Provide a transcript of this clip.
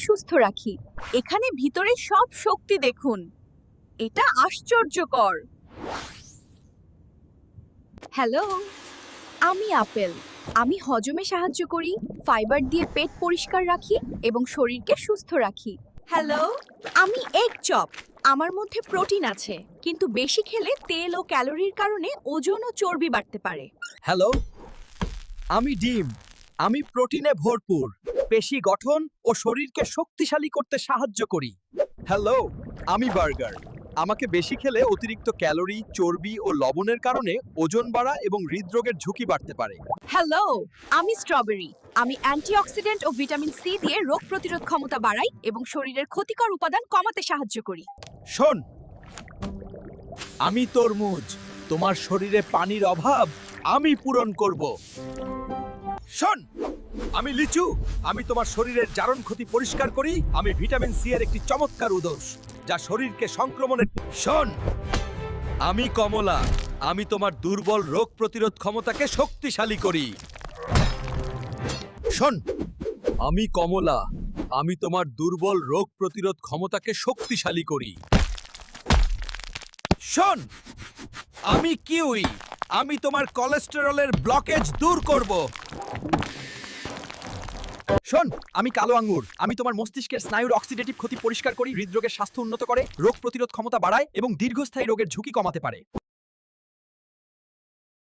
সুস্থ রাখি। এখানে ভিতরে সব শক্তি দেখুন। এটা আশ্চর্যকর। হ্যালো, আমি আপেল। আমি হজমে সাহায্য করি, ফাইবার দিয়ে পেট পরিষ্কার রাখি এবং শরীরকে সুস্থ রাখি। হ্যালো, আমি এগ চপ। আমার মধ্যে প্রোটিন আছে, কিন্তু বেশি খেলে তেল ও ক্যালোরির কারণে ওজন ও চর্বি বাড়তে পারে। হ্যালো, আমি ডিম। আমি প্রোটিনে ভরপুর, পেশি গঠন ও শরীরকে শক্তিশালী করতে সাহায্য করি। হ্যালো, আমি বার্গার। আমাকে বেশি খেলে অতিরিক্ত ক্যালোরি, চর্বি ও লবণের কারণে ওজন বাড়া এবং হৃদরোগের ঝুঁকি বাড়তে পারে। হ্যালো, আমি স্ট্রবেরি। আমি অ্যান্টিঅক্সিডেন্ট ও ভিটামিন সি দিয়ে রোগ প্রতিরোধ ক্ষমতা বাড়াই এবং শরীরের ক্ষতিকর উপাদান কমাতে সাহায্য করি। শোন, আমি তরমুজ। তোমার শরীরে পানির অভাব আমি পূরণ করব। শোন, আমি লিচু। আমি তোমার শরীরের জারণ ক্ষতি পরিষ্কার করি। আমি ভিটামিন সি এর একটি চমৎকার উৎস, যা শরীরকে সংক্রমণের। শোন, আমি কমলা। আমি তোমার দুর্বল রোগ প্রতিরোধ ক্ষমতাকে শক্তিশালী করি। শোন, আমি কমলা। আমি তোমার দুর্বল রোগ প্রতিরোধ ক্ষমতাকে শক্তিশালী করি। শোন, আমি কিউই। আমি তোমার কোলেস্টেরলের ব্লকেজ দূর করব। শোন, আমি কালো আঙ্গুর। আমি তোমার মস্তিষ্কের স্নায়ুর অক্সিডেটিভ ক্ষতি পরিষ্কার করি, হৃদরোগের স্বাস্থ্য উন্নত করে, রোগ প্রতিরোধ ক্ষমতা বাড়ায় এবং দীর্ঘস্থায়ী রোগের ঝুঁকি কমাতে পারে।